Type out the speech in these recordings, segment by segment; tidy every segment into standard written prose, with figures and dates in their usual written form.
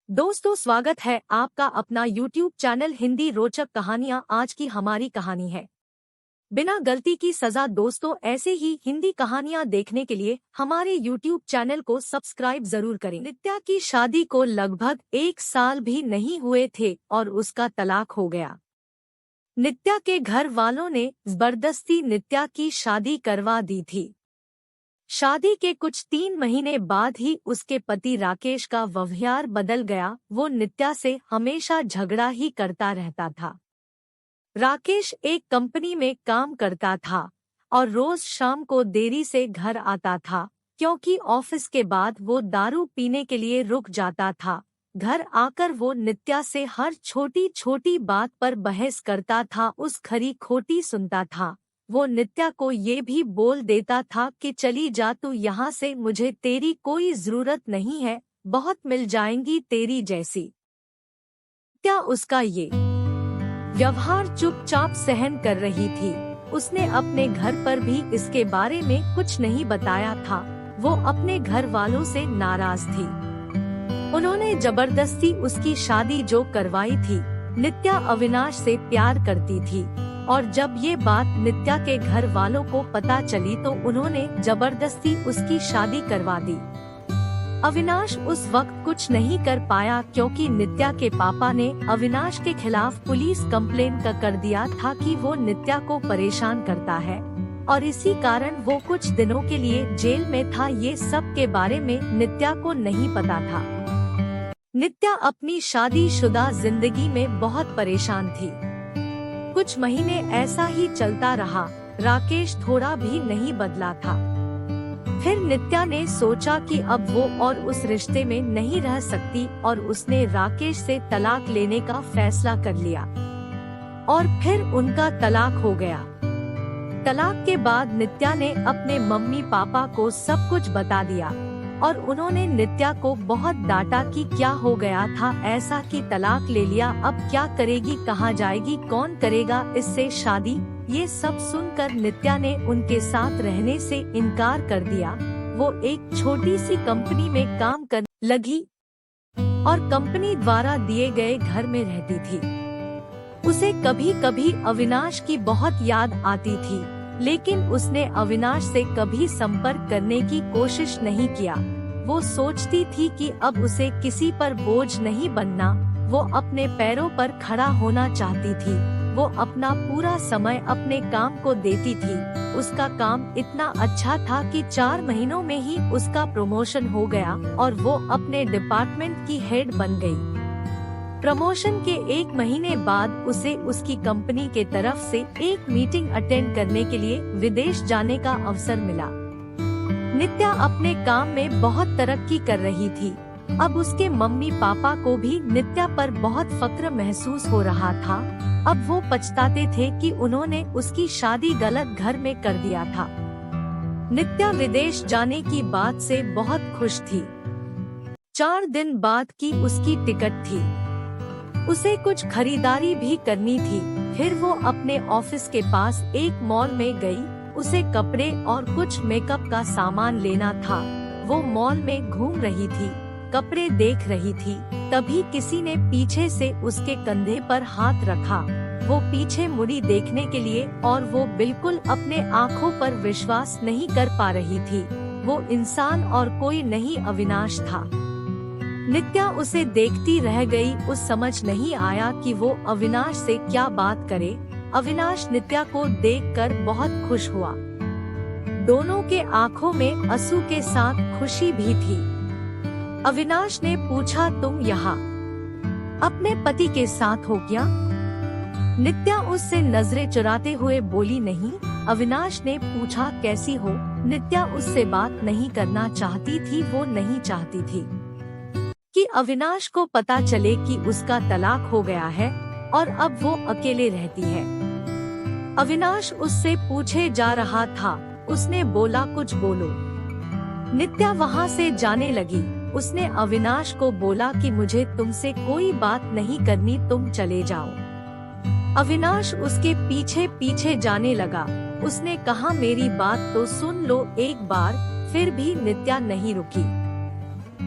दोस्तों, स्वागत है आपका अपना YouTube चैनल हिंदी रोचक कहानियाँ। आज की हमारी कहानी है बिना गलती की सजा। दोस्तों, ऐसे ही हिंदी कहानियाँ देखने के लिए हमारे YouTube चैनल को सब्सक्राइब जरूर करें। नित्या की शादी को लगभग 1 साल भी नहीं हुए थे और उसका तलाक हो गया। नित्या के घर वालों ने जबरदस्ती नित्या की शादी करवा दी थी। शादी के कुछ 3 महीने बाद ही उसके पति राकेश का व्यवहार बदल गया। वो नित्या से हमेशा झगड़ा ही करता रहता था। राकेश एक कंपनी में काम करता था और रोज शाम को देरी से घर आता था, क्योंकि ऑफिस के बाद वो दारू पीने के लिए रुक जाता था। घर आकर वो नित्या से हर छोटी छोटी बात पर बहस करता था, उस खरी खोटी सुनता था। वो नित्या को ये भी बोल देता था कि चली जा तू यहाँ से, मुझे तेरी कोई जरूरत नहीं है, बहुत मिल जाएंगी तेरी जैसी। नित्या उसका ये व्यवहार चुपचाप सहन कर रही थी। उसने अपने घर पर भी इसके बारे में कुछ नहीं बताया था। वो अपने घर वालों से नाराज थी। उन्होंने जबरदस्ती उसकी शादी जो करवाई थी। नित्या अविनाश से प्यार करती थी और जब ये बात नित्या के घर वालों को पता चली तो उन्होंने जबरदस्ती उसकी शादी करवा दी। अविनाश उस वक्त कुछ नहीं कर पाया, क्योंकि नित्या के पापा ने अविनाश के खिलाफ पुलिस कंप्लेंट कर दिया था कि वो नित्या को परेशान करता है और इसी कारण वो कुछ दिनों के लिए जेल में था। ये सब के बारे में नित्या को नहीं पता था। नित्या अपनी शादीशुदा जिंदगी में बहुत परेशान थी। कुछ महीने ऐसा ही चलता रहा। राकेश थोड़ा भी नहीं बदला था। फिर नित्या ने सोचा कि अब वो और उस रिश्ते में नहीं रह सकती और उसने राकेश से तलाक लेने का फैसला कर लिया और फिर उनका तलाक हो गया। तलाक के बाद नित्या ने अपने मम्मी पापा को सब कुछ बता दिया और उन्होंने नित्या को बहुत डांटा कि क्या हो गया था ऐसा कि तलाक ले लिया, अब क्या करेगी, कहाँ जाएगी, कौन करेगा इससे शादी। ये सब सुनकर नित्या ने उनके साथ रहने से इनकार कर दिया। वो एक छोटी सी कंपनी में काम करने लगी और कंपनी द्वारा दिए गए घर में रहती थी। उसे कभी कभी अविनाश की बहुत याद आती थी, लेकिन उसने अविनाश से कभी संपर्क करने की कोशिश नहीं किया। वो सोचती थी कि अब उसे किसी पर बोझ नहीं बनना। वो अपने पैरों पर खड़ा होना चाहती थी। वो अपना पूरा समय अपने काम को देती थी। उसका काम इतना अच्छा था कि 4 महीनों में ही उसका प्रमोशन हो गया और वो अपने डिपार्टमेंट की हेड बन गई। प्रमोशन के 1 महीने बाद उसे उसकी कंपनी के तरफ से एक मीटिंग अटेंड करने के लिए विदेश जाने का अवसर मिला। नित्या अपने काम में बहुत तरक्की कर रही थी। अब उसके मम्मी पापा को भी नित्या पर बहुत फक्र महसूस हो रहा था। अब वो पछताते थे कि उन्होंने उसकी शादी गलत घर में कर दिया था। नित्या विदेश जाने की बात से बहुत खुश थी। 4 दिन बाद की उसकी टिकट थी। उसे कुछ खरीदारी भी करनी थी। फिर वो अपने ऑफिस के पास एक मॉल में गई। उसे कपड़े और कुछ मेकअप का सामान लेना था। वो मॉल में घूम रही थी, कपड़े देख रही थी, तभी किसी ने पीछे से उसके कंधे पर हाथ रखा। वो पीछे मुड़ी देखने के लिए और वो बिल्कुल अपने आँखों पर विश्वास नहीं कर पा रही थी। वो इंसान और कोई नहीं अविनाश था। नित्या उसे देखती रह गई। उस समझ नहीं आया कि वो अविनाश से क्या बात करे। अविनाश नित्या को देखकर बहुत खुश हुआ। दोनों के आंखों में आंसू के साथ खुशी भी थी। अविनाश ने पूछा, तुम यहाँ अपने पति के साथ हो क्या? नित्या उससे नजरें चुराते हुए बोली, नहीं। अविनाश ने पूछा, कैसी हो? नित्या उससे बात नहीं करना चाहती थी। वो नहीं चाहती थी कि अविनाश को पता चले कि उसका तलाक हो गया है और अब वो अकेले रहती है। अविनाश उससे पूछे जा रहा था। उसने बोला, कुछ बोलो। नित्या वहाँ से जाने लगी। उसने अविनाश को बोला कि मुझे तुमसे कोई बात नहीं करनी, तुम चले जाओ। अविनाश उसके पीछे पीछे जाने लगा। उसने कहा, मेरी बात तो सुन लो एक बार। फिर भी नित्या नहीं रुकी।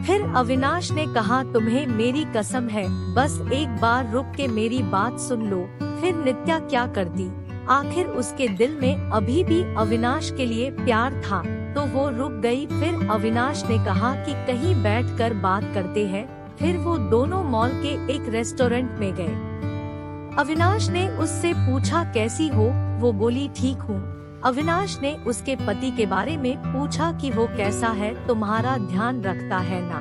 फिर अविनाश ने कहा, तुम्हें मेरी कसम है, बस एक बार रुक के मेरी बात सुन लो। फिर नित्या क्या करती, आखिर उसके दिल में अभी भी अविनाश के लिए प्यार था, तो वो रुक गई। फिर अविनाश ने कहा कि कहीं बैठकर बात करते हैं। फिर वो दोनों मॉल के एक रेस्टोरेंट में गए। अविनाश ने उससे पूछा, कैसी हो? वो बोली, ठीक हूँ। अविनाश ने उसके पति के बारे में पूछा कि वो कैसा है, तुम्हारा ध्यान रखता है ना?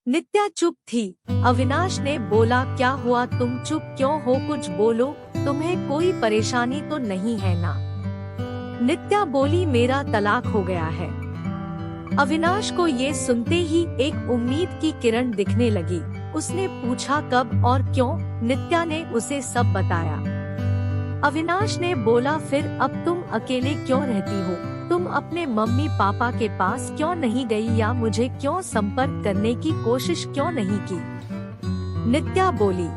नित्या चुप थी। अविनाश ने बोला, क्या हुआ, तुम चुप क्यों हो? कुछ बोलो, तुम्हें कोई परेशानी तो नहीं है ना? नित्या बोली, मेरा तलाक हो गया है। अविनाश को ये सुनते ही एक उम्मीद की किरण दिखने लगी। उसने पूछा, कब और क्यों? नित्या ने उसे सब बताया। अविनाश ने बोला, फिर अब तुम अकेले क्यों रहती हो? तुम अपने मम्मी पापा के पास क्यों नहीं गई, या मुझे क्यों संपर्क करने की कोशिश क्यों नहीं की? नित्या बोली,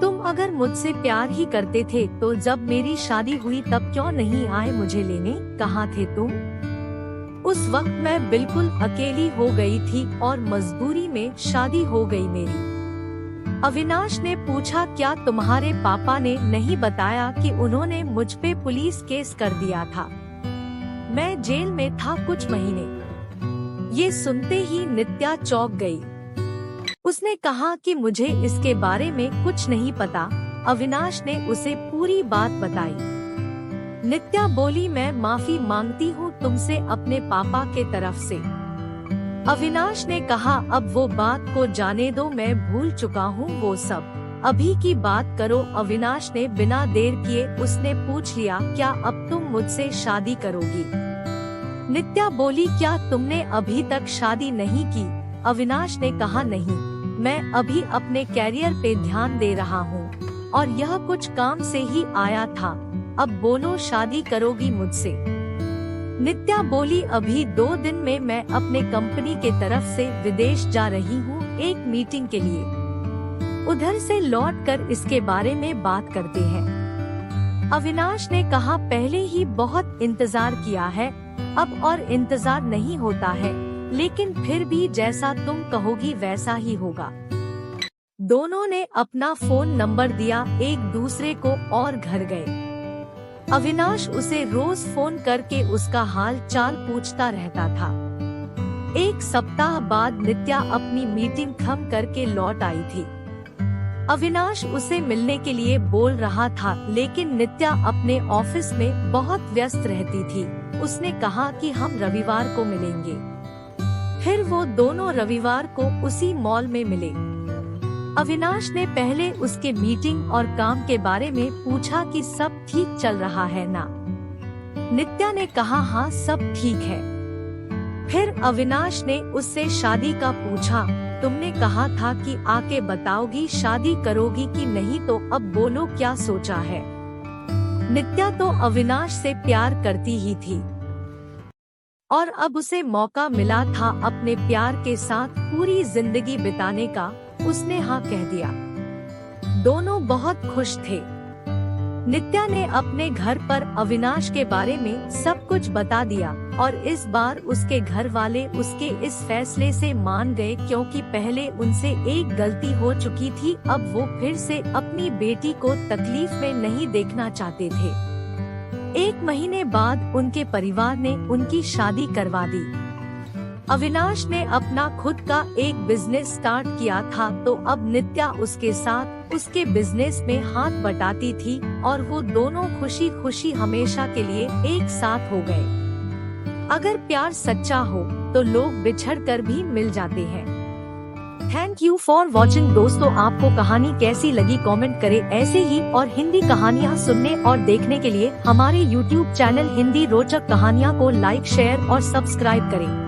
तुम अगर मुझसे प्यार ही करते थे तो जब मेरी शादी हुई तब क्यों नहीं आए मुझे लेने? कहाँ थे तुम? उस वक्त मैं बिल्कुल अकेली हो गई थी और मजबूरी में शादी हो गई मेरी। अविनाश ने पूछा, क्या तुम्हारे पापा ने नहीं बताया कि उन्होंने मुझ पे पुलिस केस कर दिया था? मैं जेल में था कुछ महीने। ये सुनते ही नित्या चौंक गई। उसने कहा कि मुझे इसके बारे में कुछ नहीं पता। अविनाश ने उसे पूरी बात बताई। नित्या बोली, मैं माफी मांगती हूँ तुमसे अपने पापा के तरफ से। अविनाश ने कहा, अब वो बात को जाने दो, मैं भूल चुका हूँ वो सब, अभी की बात करो। अविनाश ने बिना देर किए उसने पूछ लिया, क्या अब तुम मुझसे शादी करोगी? नित्या बोली, क्या तुमने अभी तक शादी नहीं की? अविनाश ने कहा, नहीं, मैं अभी अपने कैरियर पे ध्यान दे रहा हूँ और यह कुछ काम से ही आया था। अब बोलो, शादी करोगी मुझसे? नित्या बोली, अभी 2 दिन में मैं अपने कंपनी के तरफ से विदेश जा रही हूँ एक मीटिंग के लिए। उधर से लौटकर इसके बारे में बात करते हैं। अविनाश ने कहा, पहले ही बहुत इंतजार किया है, अब और इंतजार नहीं होता है, लेकिन फिर भी जैसा तुम कहोगी वैसा ही होगा। दोनों ने अपना फोन नंबर दिया एक दूसरे को और घर गए। अविनाश उसे रोज फोन करके उसका हाल चाल पूछता रहता था। 1 सप्ताह बाद नित्या अपनी मीटिंग खत्म करके लौट आई थी। अविनाश उसे मिलने के लिए बोल रहा था, लेकिन नित्या अपने ऑफिस में बहुत व्यस्त रहती थी। उसने कहा कि हम रविवार को मिलेंगे। फिर वो दोनों रविवार को उसी मॉल में मिले। अविनाश ने पहले उसके मीटिंग और काम के बारे में पूछा कि सब ठीक चल रहा है ना? नित्या ने कहा, हाँ सब ठीक है। फिर अविनाश ने उससे शादी का पूछा। तुमने कहा था कि आके बताओगी शादी करोगी कि नहीं, तो अब बोलो क्या सोचा है? नित्या तो अविनाश से प्यार करती ही थी और अब उसे मौका मिला था अपने प्यार के साथ पूरी जिंदगी बिताने का। उसने हाँ कह दिया। दोनों बहुत खुश थे। नित्या ने अपने घर पर अविनाश के बारे में सब कुछ बता दिया और इस बार उसके घर वाले उसके इस फैसले से मान गए, क्योंकि पहले उनसे एक गलती हो चुकी थी। अब वो फिर से अपनी बेटी को तकलीफ में नहीं देखना चाहते थे। 1 महीने बाद उनके परिवार ने उनकी शादी करवा दी। अविनाश ने अपना खुद का एक बिजनेस स्टार्ट किया था, तो अब नित्या उसके साथ उसके बिजनेस में हाथ बटाती थी और वो दोनों खुशी खुशी हमेशा के लिए एक साथ हो गए। अगर प्यार सच्चा हो तो लोग बिछड़ कर भी मिल जाते हैं। थैंक यू फॉर वॉचिंग दोस्तों, आपको कहानी कैसी लगी कमेंट करें। ऐसे ही और हिंदी कहानियाँ सुनने और देखने के लिए हमारे YouTube चैनल हिंदी रोचक कहानियाँ को लाइक, शेयर और सब्सक्राइब करें।